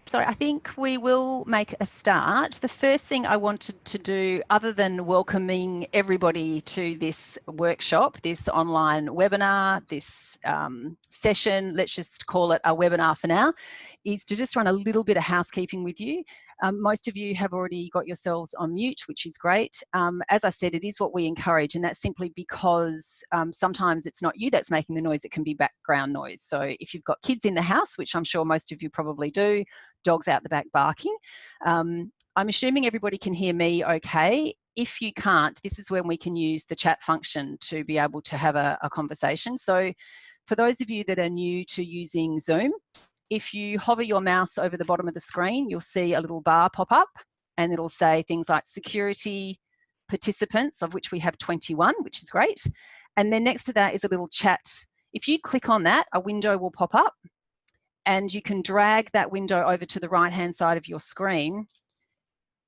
So I think we will make a start. The first thing I wanted to do, other than welcoming everybody to this workshop, this online webinar, this session, let's just call it a webinar for now, is to just run a little bit of housekeeping with you. Most of you have already got yourselves on mute, which is great. As I said, it is what we encourage, and that's simply because sometimes it's not you that's making the noise, it can be background noise. So if you've got kids in the house, which I'm sure most of you probably do, dogs out the back barking. I'm assuming everybody can hear me okay. If you can't, this is when we can use the chat function to be able to have a conversation. So for those of you that are new to using Zoom, if you hover your mouse over the bottom of the screen, you'll see a little bar pop up and it'll say things like security participants, of which we have 21, which is great. And then next to that is a little chat. If you click on that, a window will pop up, and you can drag that window over to the right-hand side of your screen,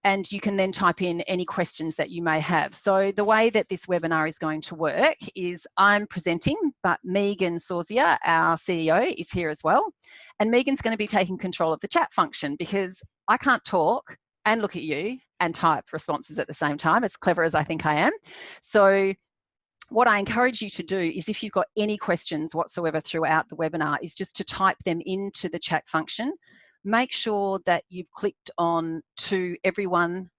and you can then type in any questions that you may have. So the way that this webinar is going to work is I'm presenting, but Megan Sauzier, our CEO, is here as well. And Megan's going to be taking control of the chat function because I can't talk and look at you and type responses at the same time, as clever as I think I am. So what I encourage you to do is, if you've got any questions whatsoever throughout the webinar, is just to type them into the chat function. Make sure that you've clicked on to everyone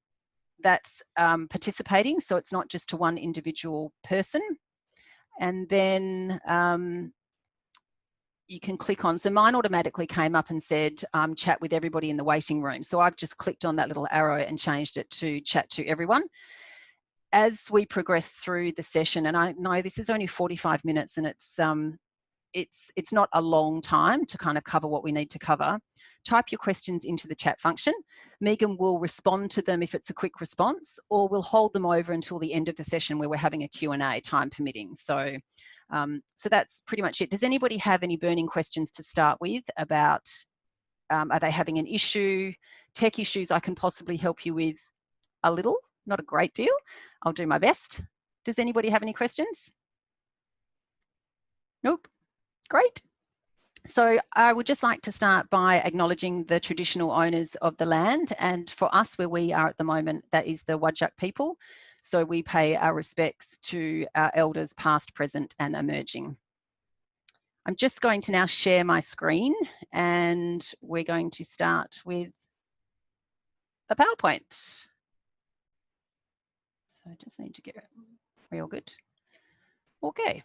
that's participating, so it's not just to one individual person. And then you can click on, so mine automatically came up and said chat with everybody in the waiting room. So I've just clicked on that little arrow and changed it to chat to everyone. As we progress through the session, and I know this is only 45 minutes and it's not a long time to kind of cover what we need to cover, type your questions into the chat function. Megan will respond to them if it's a quick response, or we'll hold them over until the end of the session where we're having a Q&A, time permitting. So, so that's pretty much it. Does anybody have any burning questions to start with about, are they having an issue, tech issues I can possibly help you with a little? Not a great deal. I'll do my best. Does anybody have any questions? Nope. Great. So I would just like to start by acknowledging the traditional owners of the land. And for us, where we are at the moment, that is the Whadjuk people. So we pay our respects to our elders past, present and emerging. I'm just going to now share my screen and we're going to start with the PowerPoint. So I just need to get real good. Okay.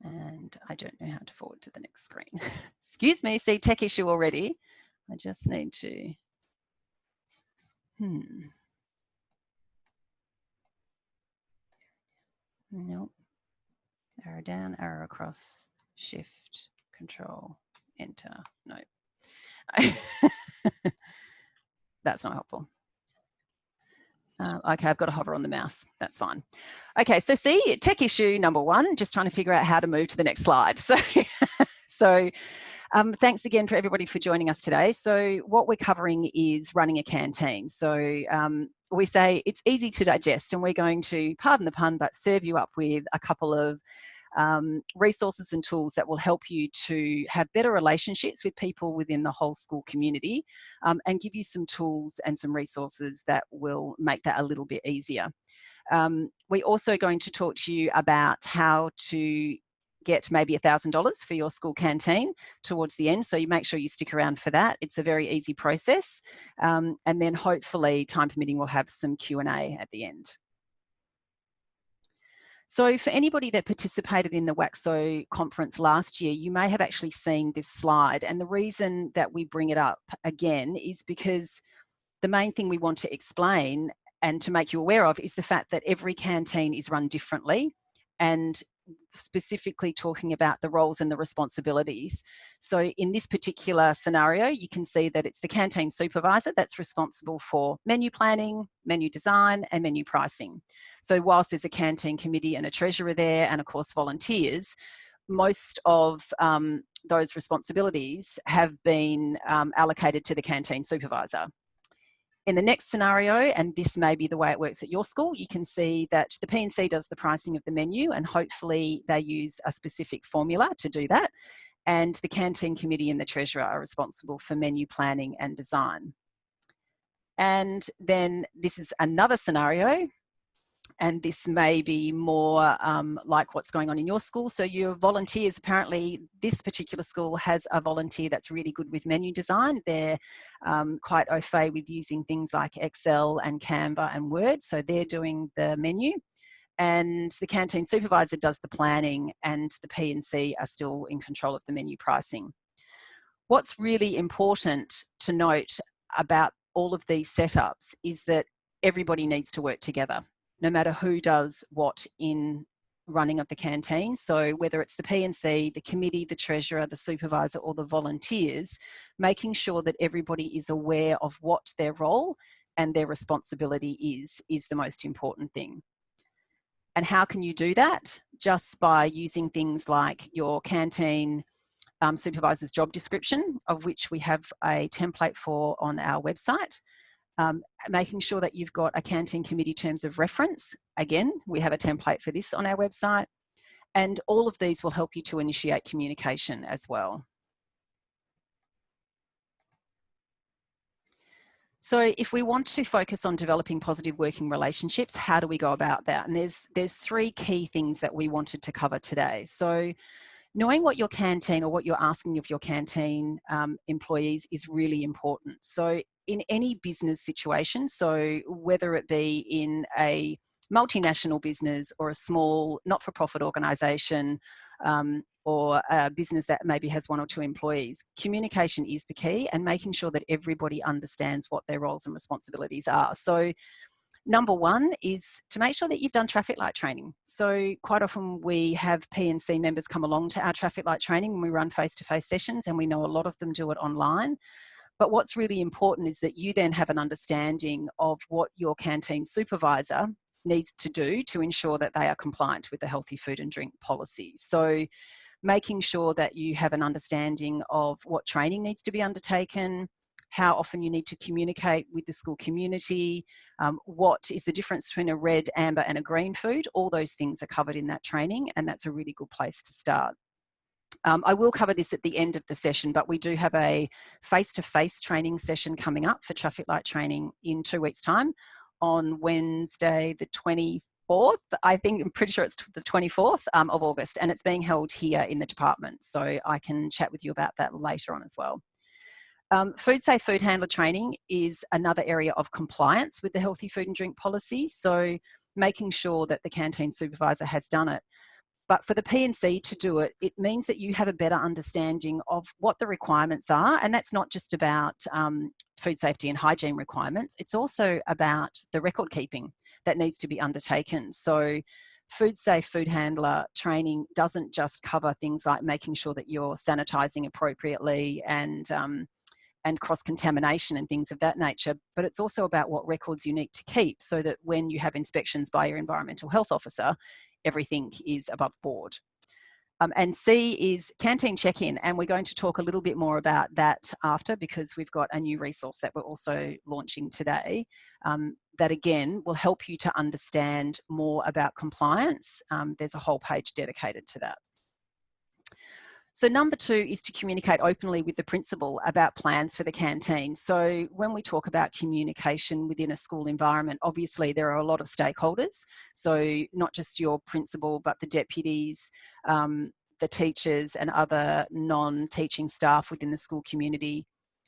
And I don't know how to forward to the next screen. Excuse me, see, tech issue already. I just need to, Nope. Arrow down, arrow across, shift, control, enter, nope. That's not helpful. Okay, I've got to hover on the mouse. That's fine. Okay, so see, tech issue number one, just trying to figure out how to move to the next slide. So, thanks again for everybody for joining us today. So what we're covering is running a canteen. So we say it's easy to digest, and we're going to, pardon the pun, but serve you up with a couple of resources and tools that will help you to have better relationships with people within the whole school community, and give you some tools and some resources that will make that a little bit easier. We're also going to talk to you about how to get maybe $1,000 for your school canteen towards the end. So you make sure you stick around for that. It's a very easy process. And then hopefully, time permitting, we'll have some Q&A at the end. So for anybody that participated in the WASCA conference last year, you may have actually seen this slide. And the reason that we bring it up again is because the main thing we want to explain and to make you aware of is the fact that every canteen is run differently, and specifically talking about the roles and the responsibilities. So in this particular scenario, you can see that it's the canteen supervisor that's responsible for menu planning, menu design, and menu pricing. So whilst there's a canteen committee and a treasurer there, and of course volunteers, most of those responsibilities have been allocated to the canteen supervisor. In the next scenario, and this may be the way it works at your school, you can see that the P&C does the pricing of the menu, and hopefully they use a specific formula to do that. and the canteen committee and the treasurer are responsible for menu planning and design. And then this is another scenario, and this may be more like what's going on in your school. So your volunteers, apparently this particular school has a volunteer that's really good with menu design. They're quite au fait with using things like Excel and Canva and Word. So they're doing the menu, and the canteen supervisor does the planning, and the P&C are still in control of the menu pricing. What's really important to note about all of these setups is that everybody needs to work together, no matter who does what in running of the canteen. So whether it's the P&C, the committee, the treasurer, the supervisor, or the volunteers, making sure that everybody is aware of what their role and their responsibility is the most important thing. And how can you do that? Just by using things like your canteen supervisor's job description, of which we have a template for on our website. Making sure that you've got a canteen committee terms of reference. Again, we have a template for this on our website. And all of these will help you to initiate communication as well. So if we want to focus on developing positive working relationships, how do we go about that? And there's three key things that we wanted to cover today. So knowing what your canteen, or what you're asking of your canteen employees, is really important. So in any business situation, so whether it be in a multinational business or a small not-for-profit organisation, or a business that maybe has one or two employees, communication is the key, and making sure that everybody understands what their roles and responsibilities are. So number one is to make sure that you've done traffic light training. So quite often we have P&C members come along to our traffic light training when we run face-to-face sessions, and we know a lot of them do it online. But what's really important is that you then have an understanding of what your canteen supervisor needs to do to ensure that they are compliant with the healthy food and drink policy. So making sure that you have an understanding of what training needs to be undertaken, how often you need to communicate with the school community, what is the difference between a red, amber and a green food. All those things are covered in that training, and that's a really good place to start. I will cover this at the end of the session, but we do have a face-to-face training session coming up for traffic light training in 2 weeks' time on Wednesday the 24th. I'm pretty sure it's the 24th of August, and it's being held here in the department. So I can chat with you about that later on as well. Food safe food handler training is another area of compliance with the healthy food and drink policy. So making sure that the canteen supervisor has done it. But for the P&C to do it, it means that you have a better understanding of what the requirements are. And that's not just about food safety and hygiene requirements. It's also about the record keeping that needs to be undertaken. So food safe food handler training doesn't just cover things like making sure that you're sanitising appropriately and cross-contamination and things of that nature, but it's also about what records you need to keep so that when you have inspections by your environmental health officer, everything is above board. And C is canteen check-in, and we're going to talk a little bit more about that after, because we've got a new resource that we're also launching today that again will help you to understand more about compliance. There's a whole page dedicated to that. So number two is to communicate openly with the principal about plans for the canteen. So when we talk about communication within a school environment, obviously there are a lot of stakeholders. So not just your principal, but the deputies, the teachers and other non-teaching staff within the school community,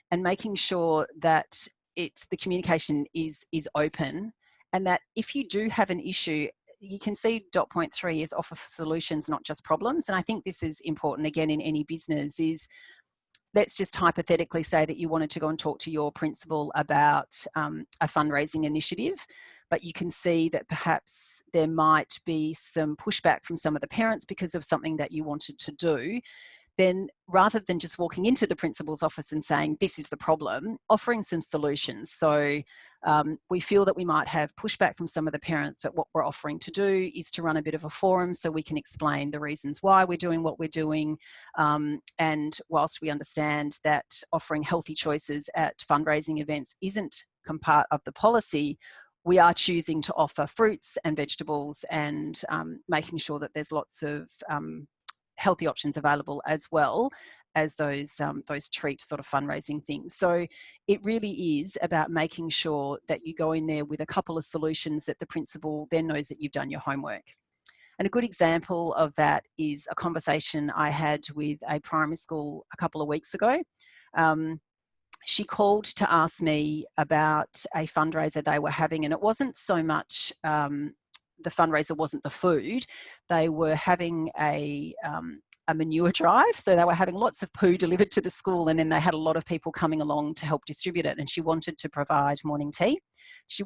and making sure that the communication is open, and that if you do have an issue, you can see dot point 3 is offer solutions, not just problems. And I think this is important again in any business. Is let's just hypothetically say that you wanted to go and talk to your principal about a fundraising initiative, but you can see that perhaps there might be some pushback from some of the parents because of something that you wanted to do. Then rather than just walking into the principal's office and saying, this is the problem, offering some solutions. So we feel that we might have pushback from some of the parents, but what we're offering to do is to run a bit of a forum so we can explain the reasons why we're doing what we're doing. And whilst we understand that offering healthy choices at fundraising events isn't part of the policy, we are choosing to offer fruits and vegetables and making sure that there's lots of healthy options available as well as those treat sort of fundraising things. So it really is about making sure that you go in there with a couple of solutions that the principal then knows that you've done your homework. And a good example of that is a conversation I had with a primary school a couple of weeks ago. She called to ask me about a fundraiser they were having, and it wasn't so much the fundraiser wasn't the food. They were having a manure drive, so they were having lots of poo delivered to the school, and then they had a lot of people coming along to help distribute it, and she wanted to provide morning tea.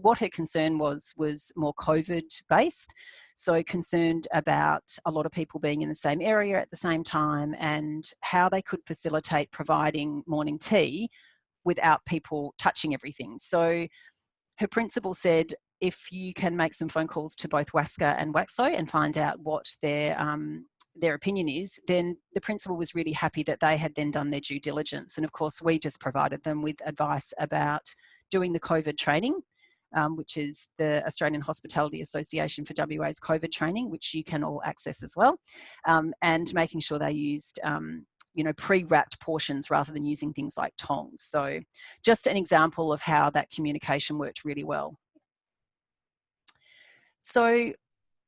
What her concern was more COVID based, so concerned about a lot of people being in the same area at the same time and how they could facilitate providing morning tea without people touching everything. So her principal said, if you can make some phone calls to both WASCA and WAXO and find out what their opinion is, then the principal was really happy that they had then done their due diligence. And of course, we just provided them with advice about doing the COVID training, which is the Australian Hospitality Association for WA's COVID training, which you can all access as well, and making sure they used pre-wrapped portions rather than using things like tongs. So just an example of how that communication worked really well. So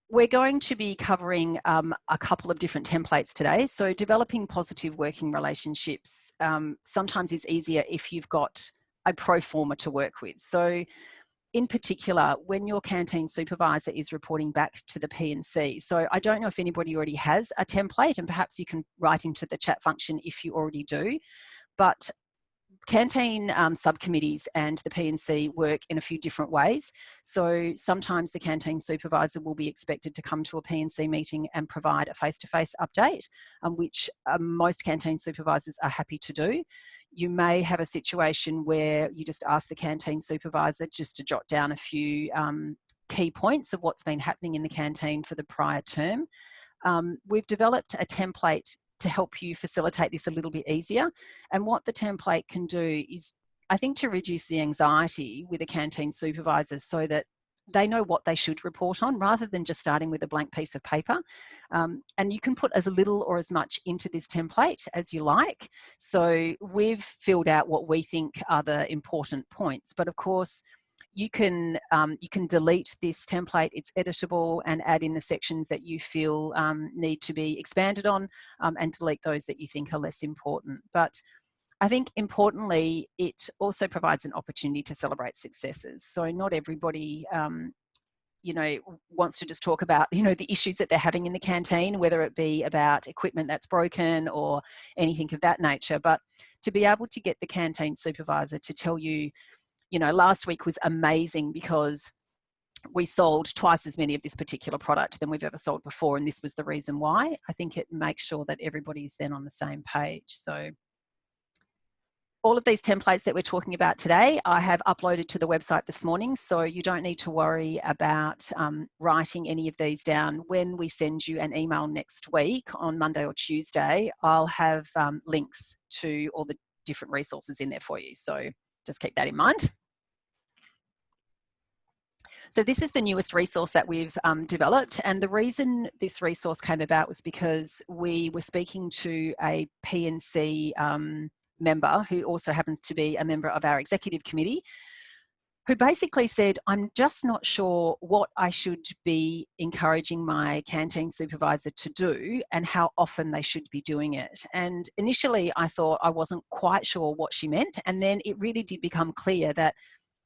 we're going to be covering a couple of different templates today. So developing positive working relationships sometimes is easier if you've got a pro forma to work with. So in particular, when your canteen supervisor is reporting back to the P&C. So I don't know if anybody already has a template, and perhaps you can write into the chat function if you already do, but canteen subcommittees and the P&C work in a few different ways. So sometimes the canteen supervisor will be expected to come to a P&C meeting and provide a face-to-face update, which most canteen supervisors are happy to do. You may have a situation where you just ask the canteen supervisor just to jot down a few key points of what's been happening in the canteen for the prior term. We've developed a template to help you facilitate this a little bit easier. And what the template can do is, I think, to reduce the anxiety with a canteen supervisor so that they know what they should report on rather than just starting with a blank piece of paper. And you can put as little or as much into this template as you like. So we've filled out what we think are the important points, but of course, you can delete this template. It's editable, and add in the sections that you feel need to be expanded on, and delete those that you think are less important. But I think importantly, it also provides an opportunity to celebrate successes. So not everybody wants to just talk about, the issues that they're having in the canteen, whether it be about equipment that's broken or anything of that nature. But to be able to get the canteen supervisor to tell you, last week was amazing because we sold twice as many of this particular product than we've ever sold before, and this was the reason why. I think it makes sure that everybody's then on the same page. So all of these templates that we're talking about today, I have uploaded to the website this morning, so you don't need to worry about writing any of these down. When we send you an email next week on Monday or Tuesday, I'll have links to all the different resources in there for you. So just keep that in mind. So this is the newest resource that we've developed, and the reason this resource came about was because we were speaking to a P&C member who also happens to be a member of our executive committee, who basically said, I'm just not sure what I should be encouraging my canteen supervisor to do and how often they should be doing it. And initially I thought I wasn't quite sure what she meant, and then it really did become clear that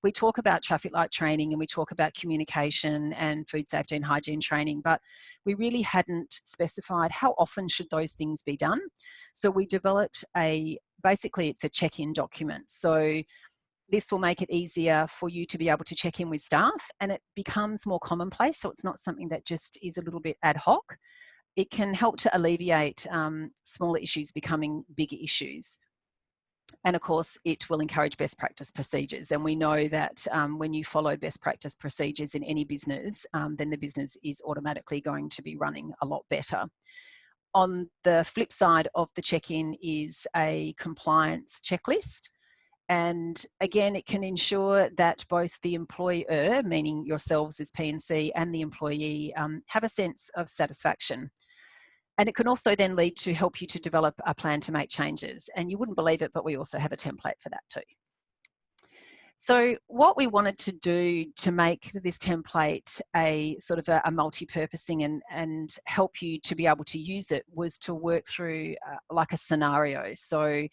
we talk about traffic light training and we talk about communication and food safety and hygiene training, but we really hadn't specified how often should those things be done. So we developed basically it's a check-in document. So this will make it easier for you to be able to check in with staff, and it becomes more commonplace. So it's not something that just is a little bit ad hoc. It can help to alleviate smaller issues becoming bigger issues. And of course, it will encourage best practice procedures. And we know that when you follow best practice procedures in any business, then the business is automatically going to be running a lot better. On the flip side of the check-in is a compliance checklist. And again, it can ensure that both the employer, meaning yourselves as P&C, and the employee have a sense of satisfaction. And it can also then lead to help you to develop a plan to make changes. And you wouldn't believe it, but we also have a template for that too. So what we wanted to do to make this template a sort of a multi-purpose thing and help you to be able to use it was to work through like a scenario. So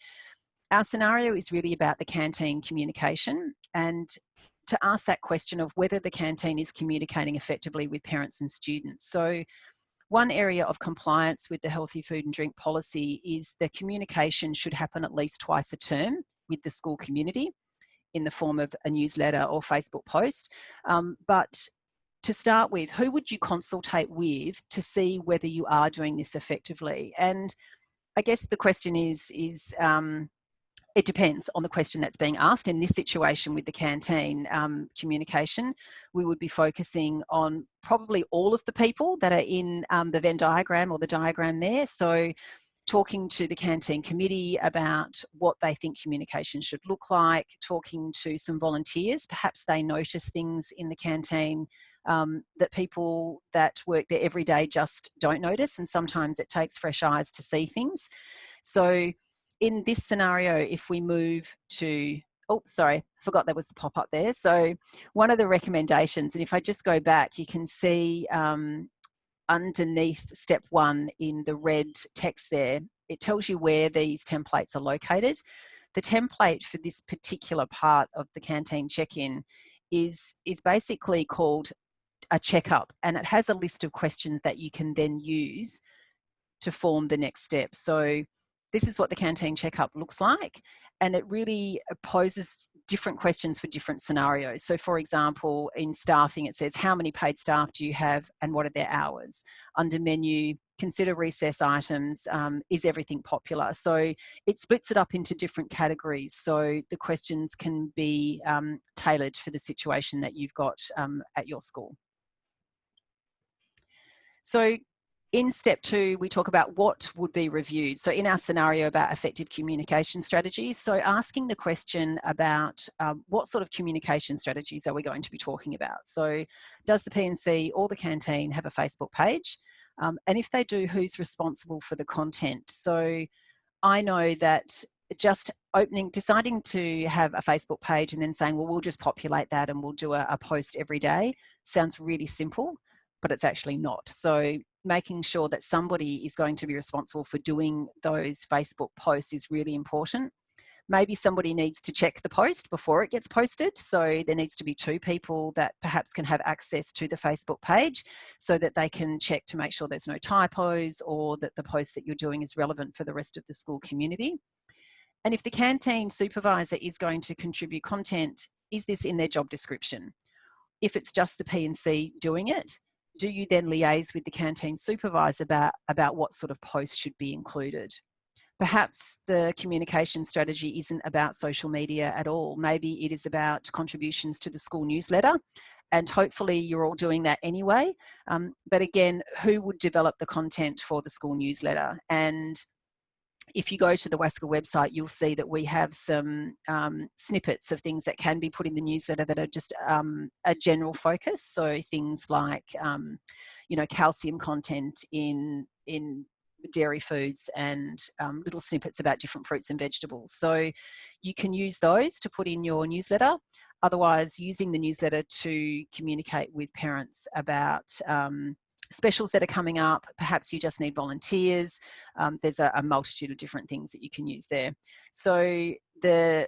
our scenario is really about the canteen communication, and to ask that question of whether the canteen is communicating effectively with parents and students. So one area of compliance with the healthy food and drink policy is the communication should happen at least twice a term with the school community in the form of a newsletter or Facebook post. But to start with, who would you consultate with to see whether you are doing this effectively? And I guess the question is it depends on the question that's being asked. In this situation with the canteen communication, we would be focusing on probably all of the people that are in the Venn diagram or the diagram there. So talking to the canteen committee about what they think communication should look like, talking to some volunteers, perhaps they notice things in the canteen that people that work there every day just don't notice, and sometimes it takes fresh eyes to see things. So in this scenario, if we move to, oh, sorry, I forgot there was the pop-up there. So one of the recommendations, and if I just go back, you can see underneath step 1 in the red text there, it tells you where these templates are located. The template for this particular part of the canteen check-in is basically called a checkup, and it has a list of questions that you can then use to form the next step. So this is what the canteen checkup looks like, and it really poses different questions for different scenarios. So for example, in staffing, it says, how many paid staff do you have and what are their hours? Under menu, consider recess items, is everything popular? So it splits it up into different categories, so the questions can be tailored for the situation that you've got at your school. So in step 2, we talk about what would be reviewed. So in our scenario about effective communication strategies, so asking the question about what sort of communication strategies are we going to be talking about? So does the P&C or the canteen have a Facebook page? And if they do, who's responsible for the content? So I know that just deciding to have a Facebook page and then saying, well, we'll just populate that and we'll do a post every day sounds really simple, but it's actually not. So making sure that somebody is going to be responsible for doing those Facebook posts is really important. Maybe somebody needs to check the post before it gets posted. So there needs to be 2 people that perhaps can have access to the Facebook page so that they can check to make sure there's no typos or that the post that you're doing is relevant for the rest of the school community. And if the canteen supervisor is going to contribute content, is this in their job description? If it's just the P&C doing it, do you then liaise with the canteen supervisor about what sort of posts should be included? Perhaps the communication strategy isn't about social media at all. Maybe it is about contributions to the school newsletter, and hopefully you're all doing that anyway. But again, who would develop the content for the school newsletter? And if you go to the WASCA website, you'll see that we have some snippets of things that can be put in the newsletter that are just a general focus. So things like, calcium content in dairy foods and little snippets about different fruits and vegetables. So you can use those to put in your newsletter. Otherwise, using the newsletter to communicate with parents about specials that are coming up. Perhaps you just need volunteers. There's a multitude of different things that you can use there. So the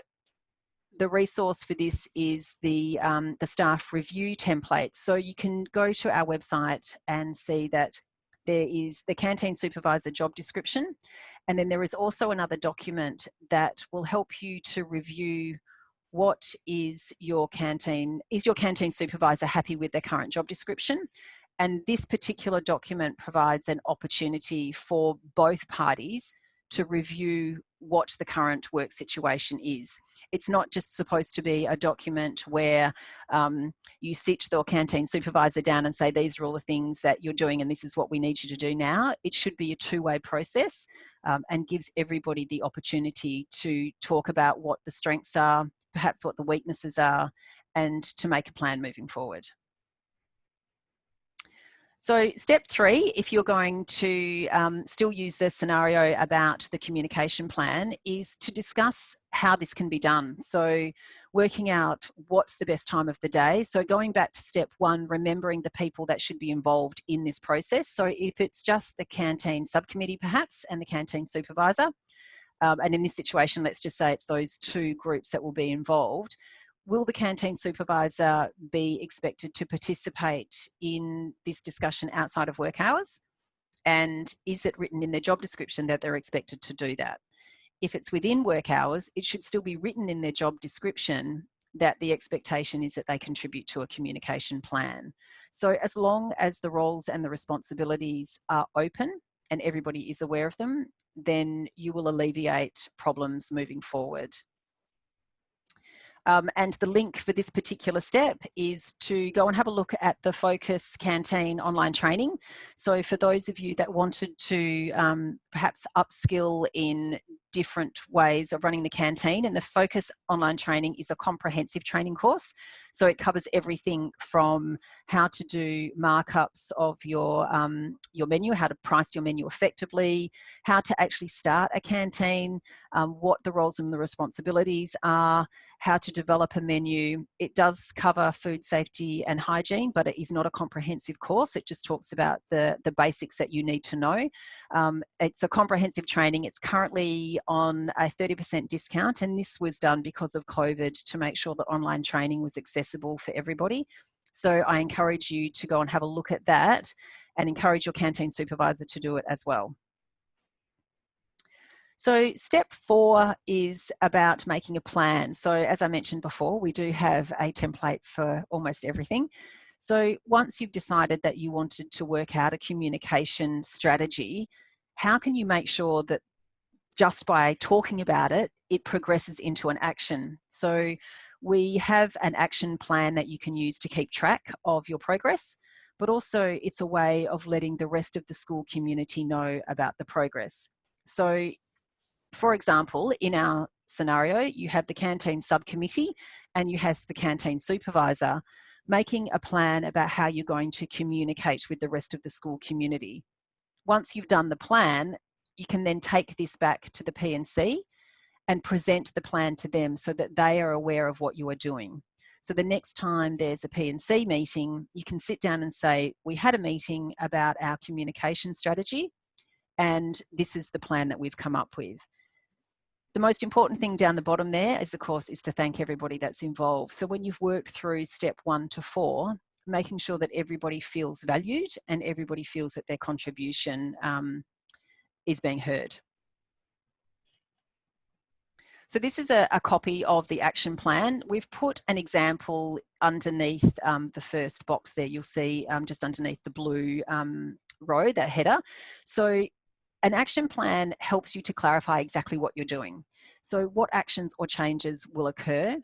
resource for this is the staff review template. So you can go to our website and see that there is the canteen supervisor job description, and then there is also another document that will help you to review what is your canteen supervisor happy with their current job description. And this particular document provides an opportunity for both parties to review what the current work situation is. It's not just supposed to be a document where you sit the canteen supervisor down and say, these are all the things that you're doing and this is what we need you to do now. It should be a 2-way process and gives everybody the opportunity to talk about what the strengths are, perhaps what the weaknesses are, and to make a plan moving forward. So step 3, if you're going to still use the scenario about the communication plan, is to discuss how this can be done. So working out what's the best time of the day. So going back to step 1, remembering the people that should be involved in this process. So if it's just the canteen subcommittee perhaps and the canteen supervisor, and in this situation, let's just say it's those 2 groups that will be involved. Will the canteen supervisor be expected to participate in this discussion outside of work hours? And is it written in their job description that they're expected to do that? If it's within work hours, it should still be written in their job description that the expectation is that they contribute to a communication plan. So as long as the roles and the responsibilities are open and everybody is aware of them, then you will alleviate problems moving forward. And the link for this particular step is to go and have a look at the Focus Canteen online training. So for those of you that wanted to perhaps upskill in different ways of running the canteen, and the Focus online training is a comprehensive training course. So it covers everything from how to do markups of your menu, how to price your menu effectively, how to actually start a canteen, what the roles and the responsibilities are, how to develop a menu. It does cover food safety and hygiene, but it is not a comprehensive course. It just talks about the basics that you need to know. It's a comprehensive training. It's currently on a 30% discount, and this was done because of COVID to make sure that online training was accessible for everybody. So I encourage you to go and have a look at that and encourage your canteen supervisor to do it as well. So step 4 is about making a plan. So as I mentioned before, we do have a template for almost everything. So once you've decided that you wanted to work out a communication strategy, how can you make sure that just by talking about it, it progresses into an action? So we have an action plan that you can use to keep track of your progress, but also it's a way of letting the rest of the school community know about the progress. So for example, in our scenario, you have the canteen subcommittee and you have the canteen supervisor making a plan about how you're going to communicate with the rest of the school community. Once you've done the plan, you can then take this back to the P&C and present the plan to them so that they are aware of what you are doing. So the next time there's a P&C meeting, you can sit down and say, we had a meeting about our communication strategy, and this is the plan that we've come up with. The most important thing down the bottom there is, of course, is to thank everybody that's involved. So when you've worked through step 1 to 4, making sure that everybody feels valued and everybody feels that their contribution is being heard. So this is a copy of the action plan. We've put an example underneath the first box there. You'll see just underneath the blue row, that header. So an action plan helps you to clarify exactly what you're doing. So what actions or changes will occur,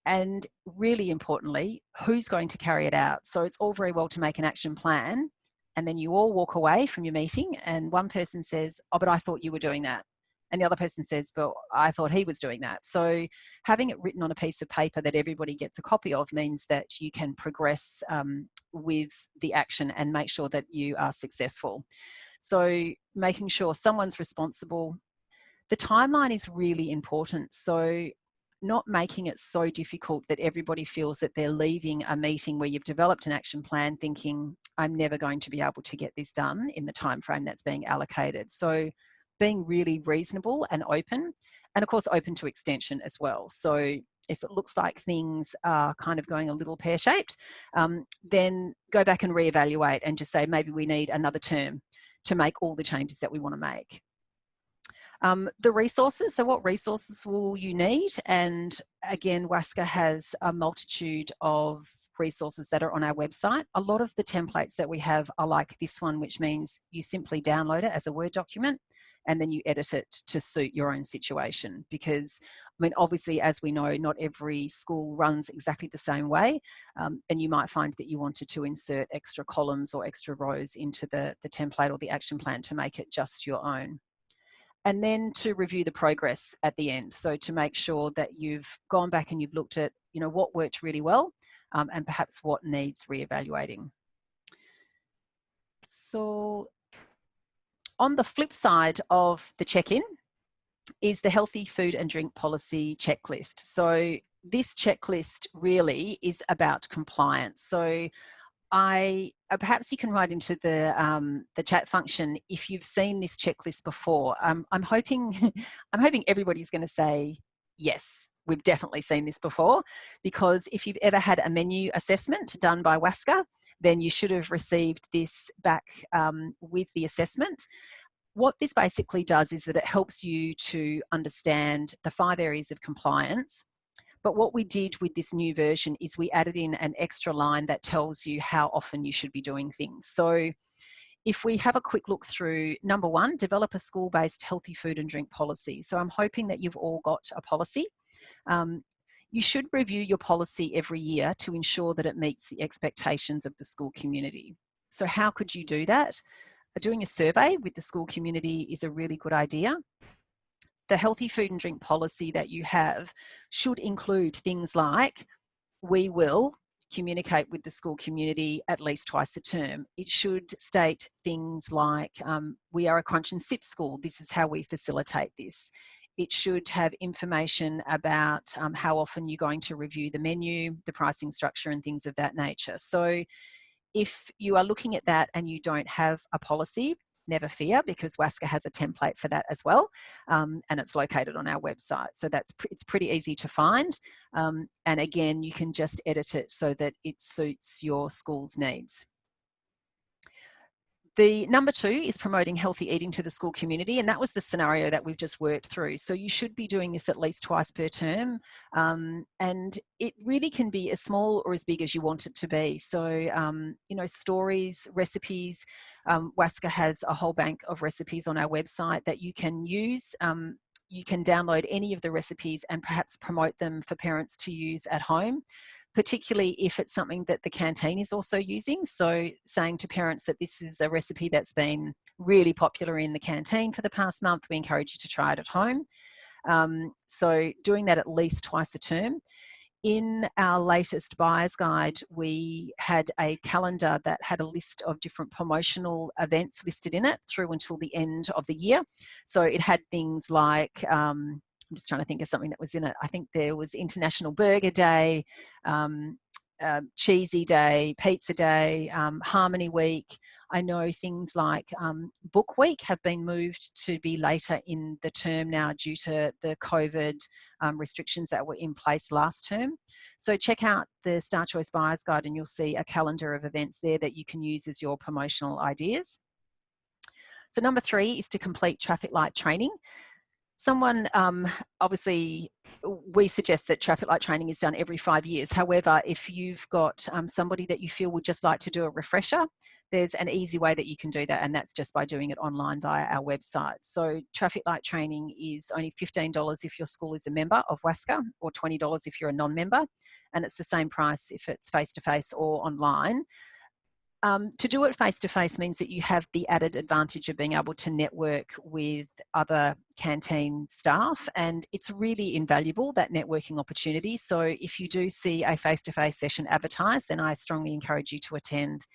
and really importantly, who's going to carry it out. So it's all very well to make an action plan and then you all walk away from your meeting and one person says, oh, but I thought you were doing that. And the other person says, but I thought he was doing that. So having it written on a piece of paper that everybody gets a copy of means that you can progress with the action and make sure that you are successful. So making sure someone's responsible. The timeline is really important. So not making it so difficult that everybody feels that they're leaving a meeting where you've developed an action plan thinking, I'm never going to be able to get this done in the time frame that's being allocated. So being really reasonable and open, and of course open to extension as well. So if it looks like things are kind of going a little pear-shaped, then go back and reevaluate and just say, maybe we need another term to make all the changes that we want to make. The resources, so what resources will you need? And again, WASCA has a multitude of resources that are on our website. A lot of the templates that we have are like this one, which means you simply download it as a Word document and then you edit it to suit your own situation. Because, I mean, obviously, as we know, not every school runs exactly the same way. And you might find that you wanted to insert extra columns or extra rows into the template or the action plan to make it just your own. And then to review the progress at the end. So to make sure that you've gone back and you've looked at, you know, what worked really well and perhaps what needs reevaluating. So on the flip side of the check-in is the healthy food and drink policy checklist. So this checklist really is about compliance. So perhaps you can write into the chat function if you've seen this checklist before. I'm hoping I'm hoping everybody's going to say yes. We've definitely seen this before, because if you've ever had a menu assessment done by WASCA, then you should have received this back with the assessment. What this basically does is that it helps you to understand the 5 areas of compliance. But what we did with this new version is we added in an extra line that tells you how often you should be doing things. So if we have a quick look through, number 1, develop a school-based healthy food and drink policy. So I'm hoping that you've all got a policy. You should review your policy every year to ensure that it meets the expectations of the school community. So how could you do that? Doing a survey with the school community is a really good idea. The healthy food and drink policy that you have should include things like, we will communicate with the school community at least twice a term. It should state things like, we are a crunch and sip school, this is how we facilitate this. It should have information about how often you're going to review the menu, the pricing structure and things of that nature. So if you are looking at that and you don't have a policy, never fear, because WASCA has a template for that as well, and it's located on our website. So it's pretty easy to find, and again, you can just edit it so that it suits your school's needs. The number 2 is promoting healthy eating to the school community, and that was the scenario that we've just worked through. So you should be doing this at least twice per term, and it really can be as small or as big as you want it to be. So, you know, stories, recipes, WASCA has a whole bank of recipes on our website that you can use. You can download any of the recipes and perhaps promote them for parents to use at home, particularly if it's something that the canteen is also using. So saying to parents that this is a recipe that's been really popular in the canteen for the past month, we encourage you to try it at home. So doing that at least twice a term. In our latest buyer's guide, we had a calendar that had a list of different promotional events listed in it through until the end of the year. So it had things like, I'm just trying to think of something that was in it. I think there was International Burger Day, Cheesy Day, Pizza Day, Harmony Week. I know things like Book Week have been moved to be later in the term now due to the COVID restrictions that were in place last term. So check out the Star Choice Buyer's Guide and you'll see a calendar of events there that you can use as your promotional ideas. So number 3 is to complete traffic light training. Someone, obviously, we suggest that traffic light training is done every 5 years. However, if you've got somebody that you feel would just like to do a refresher, there's an easy way that you can do that, and that's just by doing it online via our website. So traffic light training is only $15 if your school is a member of WASCA, or $20 if you're a non-member, and it's the same price if it's face-to-face or online. To do it face-to-face means that you have the added advantage of being able to network with other canteen staff, and it's really invaluable, that networking opportunity. So if you do see a face-to-face session advertised, then I strongly encourage you to attend,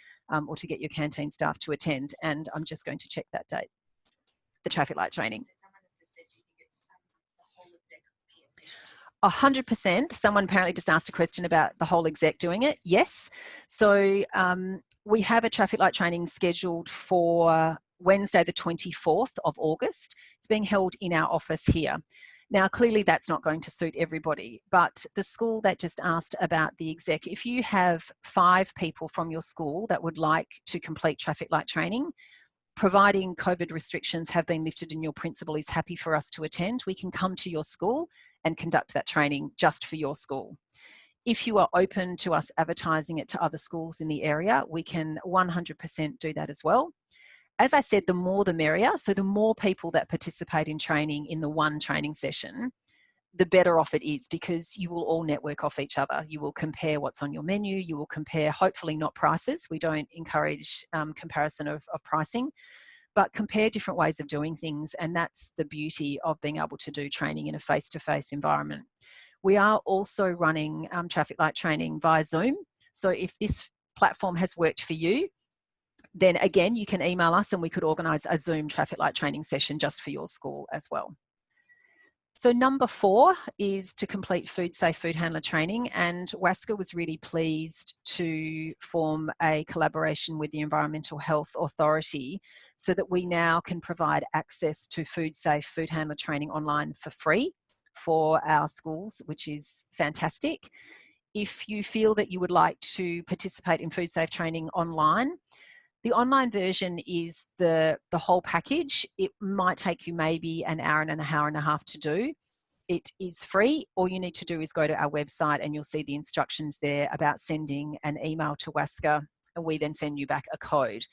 or to get your canteen staff to attend. And I'm just going to check that date, the traffic light training. 100%. Someone apparently just asked a question about the whole exec doing it. Yes. So we have a traffic light training scheduled for Wednesday, the 24th of August. It's being held in our office here. Now, clearly that's not going to suit everybody, but the school that just asked about the exec, if you have 5 people from your school that would like to complete traffic light training, providing COVID restrictions have been lifted and your principal is happy for us to attend, we can come to your school and conduct that training just for your school. If you are open to us advertising it to other schools in the area, we can 100% do that as well. As I said, the more the merrier. So the more people that participate in training in the one training session, the better off it is, because you will all network off each other. You will compare what's on your menu. You will compare, hopefully not prices. We don't encourage comparison of pricing, but compare different ways of doing things. And that's the beauty of being able to do training in a face-to-face environment. We are also running traffic light training via Zoom. So if this platform has worked for you, then again, you can email us and we could organise a Zoom traffic light training session just for your school as well. So number 4 is to complete food safe food handler training, and WASCA was really pleased to form a collaboration with the Environmental Health Authority so that we now can provide access to food safe food handler training online for free for our schools, which is fantastic. If you feel that you would like to participate in food safe training online, the online version is the whole package. It might take you maybe an hour and a half to do. It is free. All you need to do is go to our website and you'll see the instructions there about sending an email to WASCA, and we then send you back a code.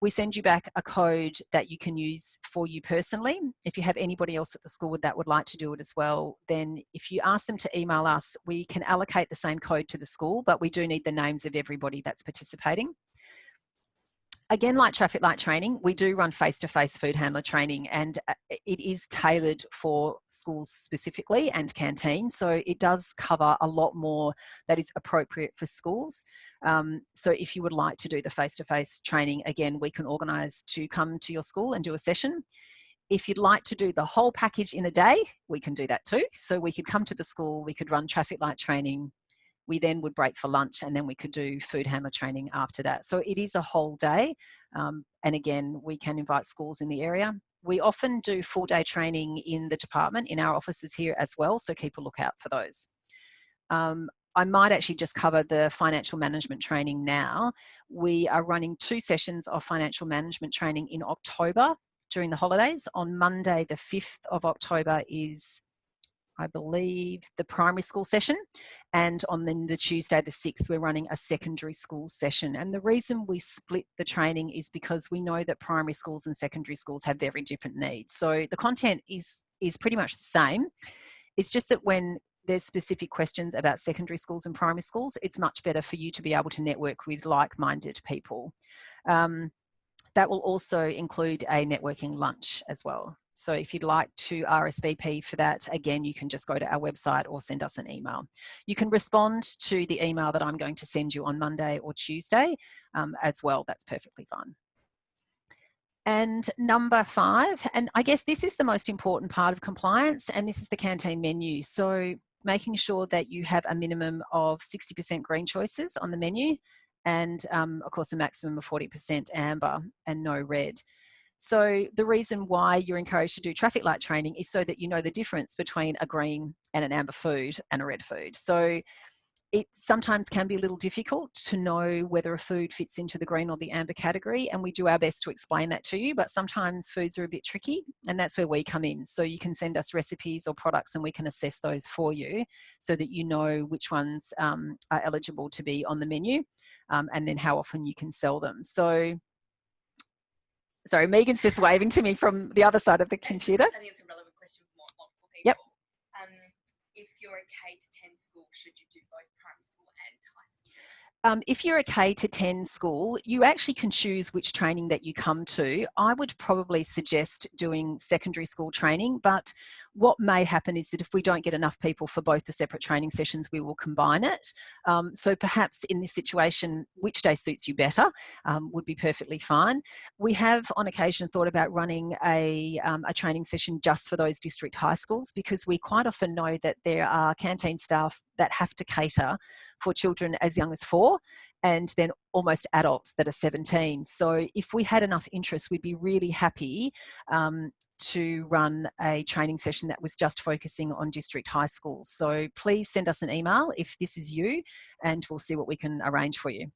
We send you back a code that you can use for you personally. If you have anybody else at the school that would like to do it as well, then if you ask them to email us, we can allocate the same code to the school, but we do need the names of everybody that's participating. Again, like traffic light training, we do run face-to-face food handler training, and it is tailored for schools specifically and canteens. So it does cover a lot more that is appropriate for schools. So if you would like to do the face-to-face training, again, we can organise to come to your school and do a session. If you'd like to do the whole package in a day, we can do that too. So we could come to the school, we could run traffic light training, we then would break for lunch, and then we could do food handler training after that. So it is a whole day. And again, we can invite schools in the area. We often do full day training in the department, in our offices here as well. So keep a lookout for those. I might actually just cover the financial management training now. We are running 2 sessions of financial management training in October during the holidays. On Monday, the 5th of October is, I believe, the primary school session, and on the Tuesday the 6th we're running a secondary school session. And the reason we split the training is because we know that primary schools and secondary schools have very different needs. So the content is pretty much the same. It's just that when there's specific questions about secondary schools and primary schools, it's much better for you to be able to network with like-minded people. That will also include a networking lunch as well. So if you'd like to RSVP for that, again, you can just go to our website or send us an email. You can respond to the email that I'm going to send you on Monday or Tuesday as well. That's perfectly fine. And number 5, and I guess this is the most important part of compliance, and this is the canteen menu. So making sure that you have a minimum of 60% green choices on the menu, and of course a maximum of 40% amber and no red. So the reason why you're encouraged to do traffic light training is so that you know the difference between a green and an amber food and a red food. So it sometimes can be a little difficult to know whether a food fits into the green or the amber category, and we do our best to explain that to you, but sometimes foods are a bit tricky, and that's where we come in. So you can send us recipes or products and we can assess those for you so that you know which ones are eligible to be on the menu, and then how often you can sell them. So sorry, Megan's just waving to me from the other side of the computer. I think it's a relevant question for multiple people. Yep. If you're a K to 10 school, should you do both primary school and high school? If you're a K to 10 school, you actually can choose which training that you come to. I would probably suggest doing secondary school training, but what may happen is that if we don't get enough people for both the separate training sessions, we will combine it. So perhaps in this situation, which day suits you better would be perfectly fine. We have on occasion thought about running a training session just for those district high schools, because we quite often know that there are canteen staff that have to cater for children as young as 4 and then almost adults that are 17. So if we had enough interest, we'd be really happy to run a training session that was just focusing on district high schools. So please send us an email if this is you, and we'll see what we can arrange for you.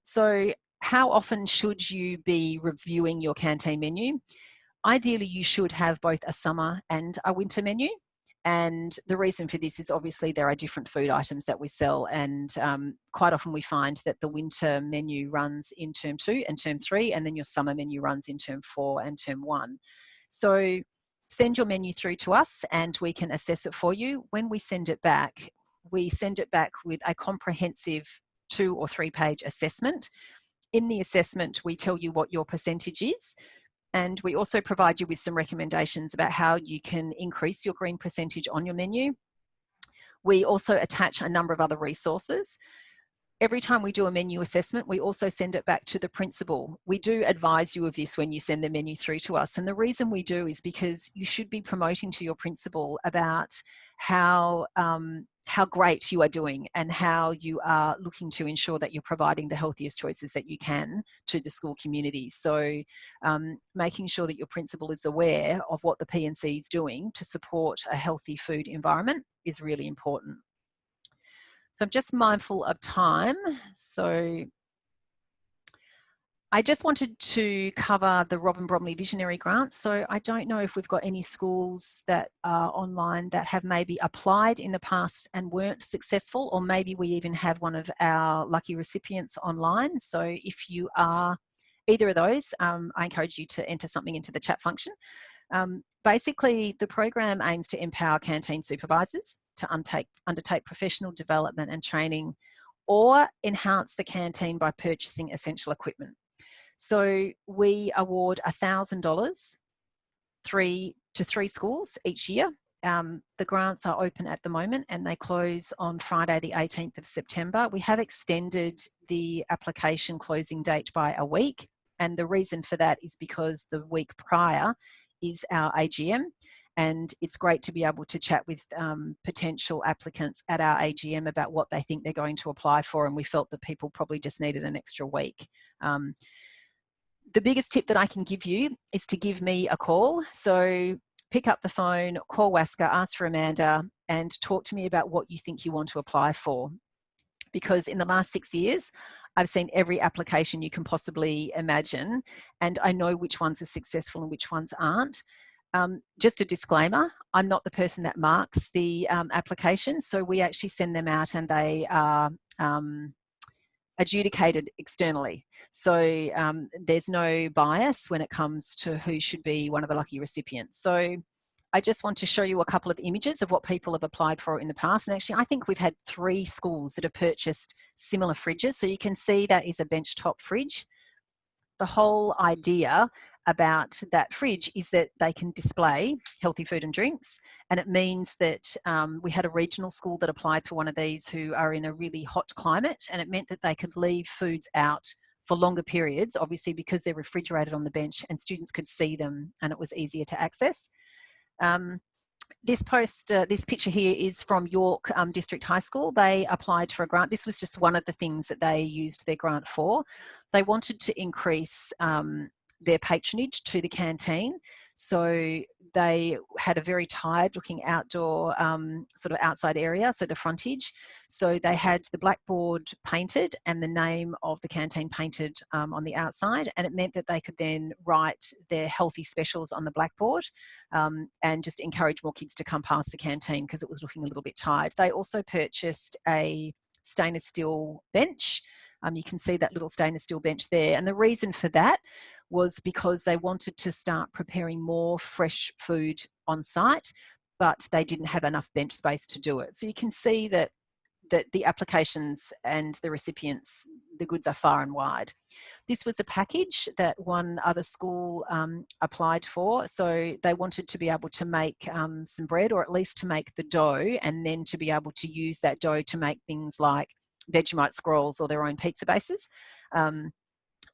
So how often should you be reviewing your canteen menu? Ideally, you should have both a summer and a winter menu. And the reason for this is obviously there are different food items that we sell, and quite often we find that the winter menu runs in term 2 and term 3, and then your summer menu runs in term 4 and term 1. So send your menu through to us and we can assess it for you. When we send it back with a comprehensive 2 or 3 page assessment. In the assessment, we tell you what your percentage is, and we also provide you with some recommendations about how you can increase your green percentage on your menu. We also attach a number of other resources. every time we do a menu assessment, we also send it back to the principal. We do advise you of this when you send the menu through to us. And the reason we do is because you should be promoting to your principal about how great you are doing and how you are looking to ensure that you're providing the healthiest choices that you can to the school community. So making sure that your principal is aware of what the P&C is doing to support a healthy food environment is really important. So I'm just mindful of time. So I just wanted to cover the Robin Bromley Visionary Grant. So I don't know if we've got any schools that are online that have maybe applied in the past and weren't successful, or maybe we even have one of our lucky recipients online. So if you are either of those, I encourage you to enter something into the chat function. Basically, the program aims to empower canteen supervisors to undertake professional development and training, or enhance the canteen by purchasing essential equipment. So we award $1,000 to three schools each year. The grants are open at the moment and they close on Friday the 18th of September. We have extended the application closing date by a week, and the reason for that is because the week prior is our AGM, and it's great to be able to chat with potential applicants at our AGM about what they think they're going to apply for, and we felt that people probably just needed an extra week. The biggest tip that I can give you is to give me a call. So pick up the phone, call WASCA, ask for Amanda, and talk to me about what you think you want to apply for. Because in the last 6 years, I've seen every application you can possibly imagine, and I know which ones are successful and which ones aren't. Just a disclaimer, I'm not the person that marks the applications, so we actually send them out and they are adjudicated externally. So there's no bias when it comes to who should be one of the lucky recipients. So I just want to show you a couple of images of what people have applied for in the past. And actually, I think we've had 3 schools that have purchased similar fridges. So you can see that is a benchtop fridge. The whole idea about that fridge is that they can display healthy food and drinks. And it means that we had a regional school that applied for one of these who are in a really hot climate. And it meant that they could leave foods out for longer periods, obviously because they're refrigerated on the bench and students could see them and it was easier to access. This picture here is from York District High School. They applied for a grant. This was just one of the things that they used their grant for. They wanted to increase their patronage to the canteen. So they had a very tired looking outdoor sort of outside area, so the frontage. So they had the blackboard painted and the name of the canteen painted on the outside, and it meant that they could then write their healthy specials on the blackboard and just encourage more kids to come past the canteen because it was looking a little bit tired. They also purchased a stainless steel bench. You can see that little stainless steel bench there. And the reason for that was because they wanted to start preparing more fresh food on site, but they didn't have enough bench space to do it. So you can see that the applications and the recipients, the goods are far and wide. This was a package that one other school applied for. So they wanted to be able to make some bread, or at least to make the dough, and then to be able to use that dough to make things like Vegemite scrolls or their own pizza bases.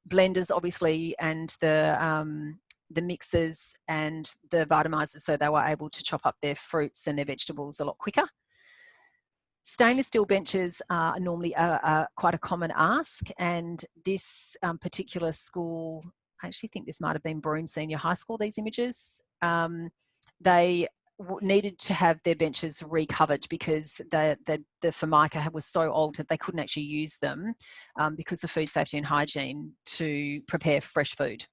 Blenders, obviously, and the mixers and the vitamizers, so they were able to chop up their fruits and their vegetables a lot quicker. Stainless steel benches are normally quite a common ask, and this particular school, I actually think this might have been Broome Senior High School, these images, they needed to have their benches recovered because the Formica was so old that they couldn't actually use them because of food safety and hygiene to prepare fresh food.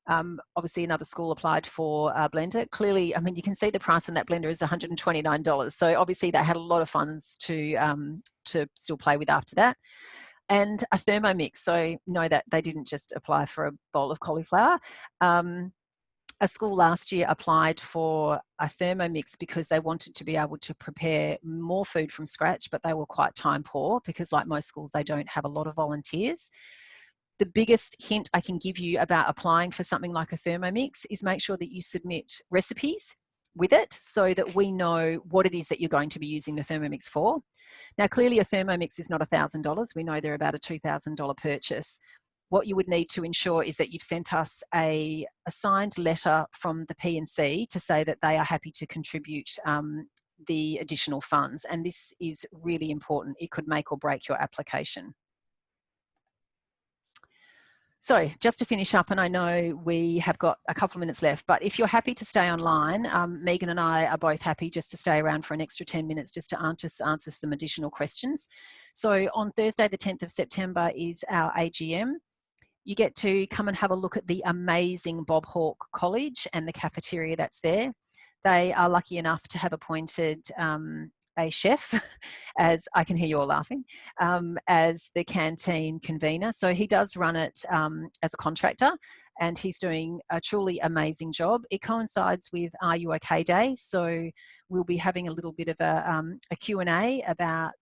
Obviously, another school applied for a blender. Clearly, I mean, you can see the price on that blender is $129. So obviously, they had a lot of funds to still play with after that. And a Thermomix. So know that they didn't just apply for a bowl of cauliflower. A school last year applied for a Thermomix because they wanted to be able to prepare more food from scratch, but they were quite time poor because, like most schools, they don't have a lot of volunteers. The biggest hint I can give you about applying for something like a Thermomix is make sure that you submit recipes, with it so that we know what it is that you're going to be using the Thermomix for. Now, clearly a Thermomix is not $1,000. We know they're about a $2,000 purchase. What you would need to ensure is that you've sent us a signed letter from the P&C to say that they are happy to contribute the additional funds. And this is really important. It could make or break your application. So just to finish up, and I know we have got a couple of minutes left, but if you're happy to stay online, Megan and I are both happy just to stay around for an extra 10 minutes just to answer some additional questions. So on Thursday, the 10th of September is our AGM. You get to come and have a look at the amazing Bob Hawke College and the cafeteria that's there. They are lucky enough to have appointed a chef, as I can hear you all laughing, as the canteen convener. So he does run it as a contractor, and he's doing a truly amazing job. It coincides with Are You OK Day, so we'll be having a little bit of a Q&A about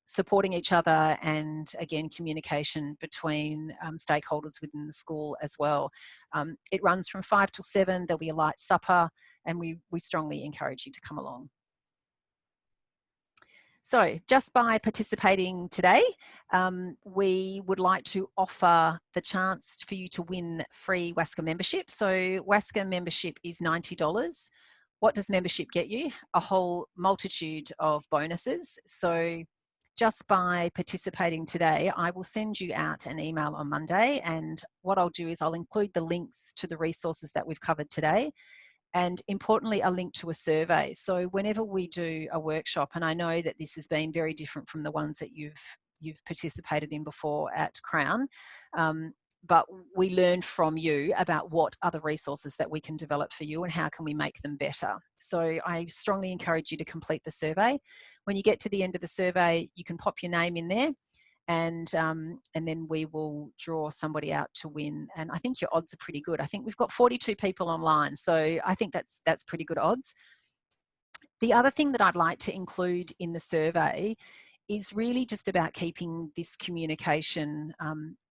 supporting each other and, again, communication between stakeholders within the school as well. It runs from 5 till 7. There'll be a light supper, and we strongly encourage you to come along. So just by participating today, we would like to offer the chance for you to win free WASCA membership. So WASCA membership is $90. What does membership get you? A whole multitude of bonuses. So just by participating today, I will send you out an email on Monday, and what I'll do is I'll include the links to the resources that we've covered today, and importantly, a link to a survey. So whenever we do a workshop, and I know that this has been very different from the ones that you've participated in before at Crown, but we learned from you about what other resources that we can develop for you and how can we make them better. So I strongly encourage you to complete the survey. When you get to the end of the survey, you can pop your name in there, and then we will draw somebody out to win. And I think your odds are pretty good. I think we've got 42 people online, so I think that's pretty good odds. The other thing that I'd like to include in the survey is really just about keeping this communication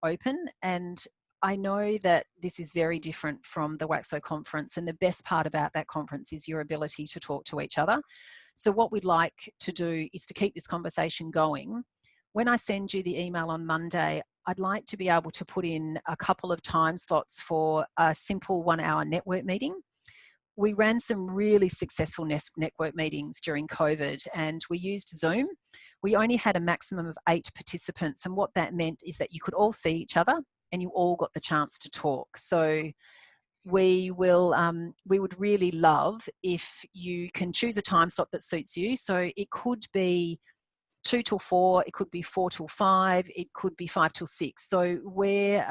open. And I know that this is very different from the WAXO conference, and the best part about that conference is your ability to talk to each other. So what we'd like to do is to keep this conversation going. When I send you the email on Monday, I'd like to be able to put in a couple of time slots for a simple 1-hour network meeting. We ran some really successful network meetings during COVID, and we used Zoom. We only had a maximum of 8 participants, and what that meant is that you could all see each other and you all got the chance to talk. So we would really love if you can choose a time slot that suits you. So it could be 2 till 4, it could be 4 till 5, it could be 5 till 6. So we're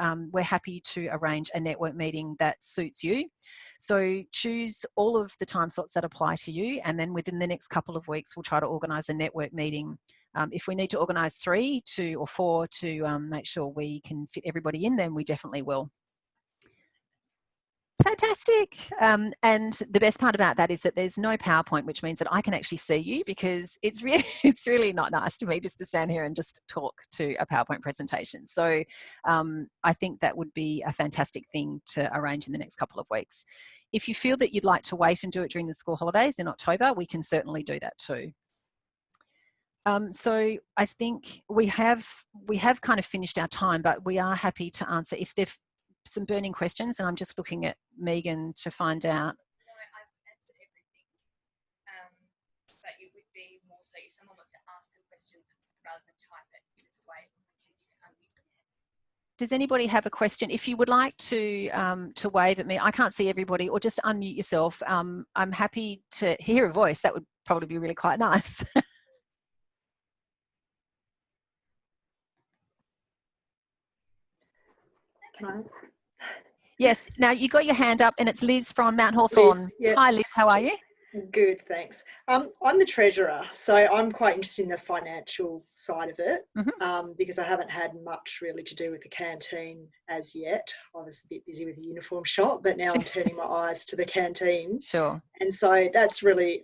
happy to arrange a network meeting that suits you. So choose all of the time slots that apply to you, and then within the next couple of weeks, we'll try to organise a network meeting. If we need to organise 3, 2 or 4 to make sure we can fit everybody in, then we definitely will. Fantastic. And the best part about that is that there's no PowerPoint, which means that I can actually see you, because it's really not nice to me just to stand here and just talk to a PowerPoint presentation. So I think that would be a fantastic thing to arrange in the next couple of weeks. If you feel that you'd like to wait and do it during the school holidays in October, we can certainly do that too. So I think we have kind of finished our time, but we are happy to answer if there's some burning questions, and I'm just looking at Megan to find out. No, I've answered everything, but it would be more so if someone wants to ask a question rather than type it, give us a way, you can unmute them. Does anybody have a question? If you would like to wave at me, I can't see everybody, or just unmute yourself. I'm happy to hear a voice. That would probably be really quite nice. Can I? Yes. Now you got your hand up, and it's Liz from Mount Hawthorn. Liz, yeah. Hi, Liz. How are you? Good, thanks. I'm the treasurer, so I'm quite interested in the financial side of it, because I haven't had much really to do with the canteen as yet. I was a bit busy with the uniform shop, but now I'm turning my eyes to the canteen. Sure. And so that's really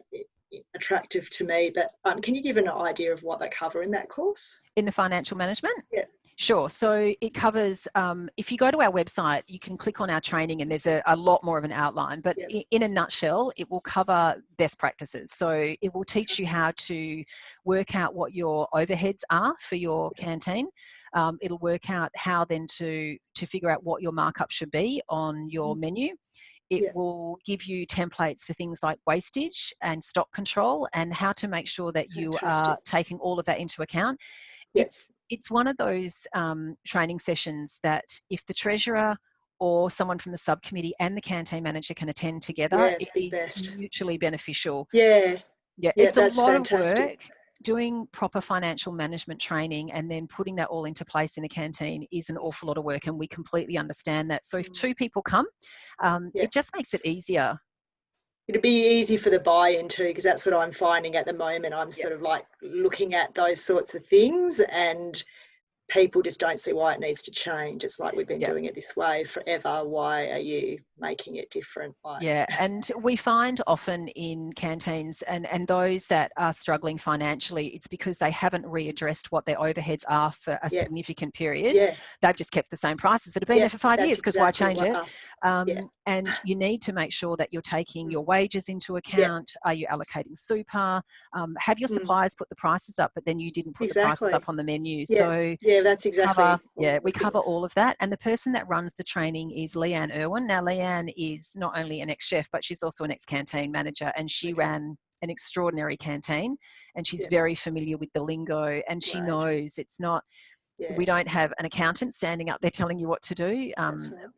attractive to me. But can you give an idea of what they cover in that course? In the financial management? Yeah. Sure. So it covers, if you go to our website, you can click on our training and there's a lot more of an outline, but Yep. in a nutshell, it will cover best practices. So it will teach you how to work out what your overheads are for your canteen. It'll work out how then to figure out what your markup should be on your menu. It Yeah. will give you templates for things like wastage and stock control and how to make sure that you are Fantastic. taking all of that into account. Yeah. It's one of those training sessions that if the treasurer or someone from the subcommittee and the canteen manager can attend together, Yeah, it big is best. mutually beneficial. Yeah. Yeah, Yeah, it's a that's lot of fantastic. work. Doing proper financial management training and then putting that all into place in a canteen is an awful lot of work, and we completely understand that. So if 2 people come, Yeah. it just makes it easier. It'd be easy for the buy-in too, because that's what I'm finding at the moment. I'm sort of like looking at those sorts of things and people just don't see why it needs to change. It's like, we've been doing it this way forever. Why are you making it different? Like, yeah, and we find often in canteens and those that are struggling financially, it's because they haven't readdressed what their overheads are for a significant period. Yeah. They've just kept the same prices that have been there for 5 years, because why change it? And you need to make sure that you're taking your wages into account. Are you allocating super? Have your suppliers put the prices up, but then you didn't put the prices up on the menu. So that's exactly. we cover all of that. And the person that runs the training is Leanne Irwin. Now, Leanne is not only an ex-chef, but she's also an ex-canteen manager, and she ran an extraordinary canteen, and she's very familiar with the lingo, and she knows it's not, we don't have an accountant standing up there telling you what to do.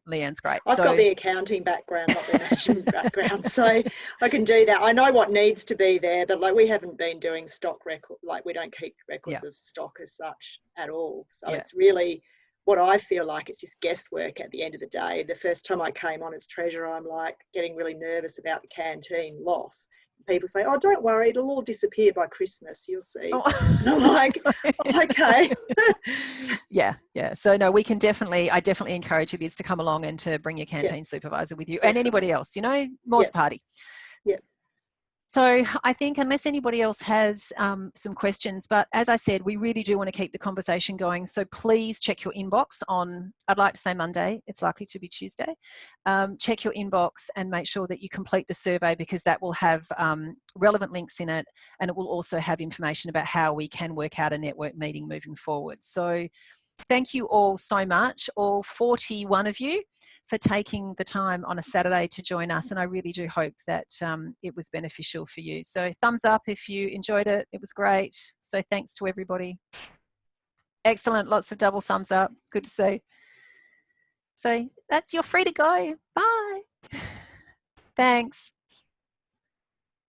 Leanne's great. I've got the accounting background, not the management background, so I can do that. I know what needs to be there, but like, we haven't been doing stock record, like we don't keep records of stock as such at all. So it's really, what I feel like, it's just guesswork at the end of the day. The first time I came on as treasurer, I'm like getting really nervous about the canteen loss. People say, "Oh, don't worry, it'll all disappear by Christmas, you'll see." And I'm like, okay. Yeah. So no, I definitely encourage you Liz to come along and to bring your canteen supervisor with you, and anybody else, more's party. So I think, unless anybody else has some questions, but as I said, we really do want to keep the conversation going. So please check your inbox on, I'd like to say Monday, it's likely to be Tuesday. Check your inbox and make sure that you complete the survey, because that will have relevant links in it, and it will also have information about how we can work out a network meeting moving forward. So thank you all so much, all 41 of you, for taking the time on a Saturday to join us. And I really do hope that it was beneficial for you. So thumbs up if you enjoyed it. It was great. So thanks to everybody. Excellent. Lots of double thumbs up. Good to see. So you're free to go. Bye. Thanks.